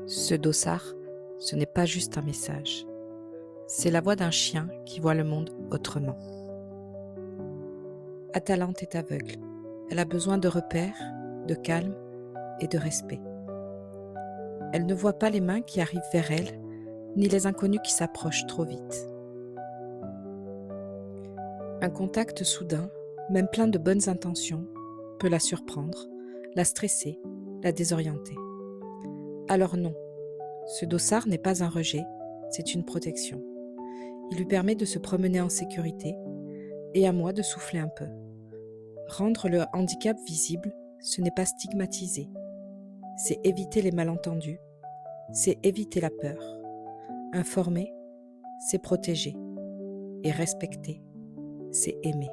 Ce dossard, ce n'est pas juste un message. C'est la voix d'un chien qui voit le monde autrement. Atalante est aveugle. Elle a besoin de repères, de calme et de respect. Elle ne voit pas les mains qui arrivent vers elle, ni les inconnus qui s'approchent trop vite. Un contact soudain, même plein de bonnes intentions, peut la surprendre, la stresser, la désorienter. Alors non, ce dossard n'est pas un rejet, c'est une protection. Il lui permet de se promener en sécurité et à moi de souffler un peu. Rendre le handicap visible, ce n'est pas stigmatiser. C'est éviter les malentendus, c'est éviter la peur. Informer, c'est protéger. Et respecter, c'est aimer.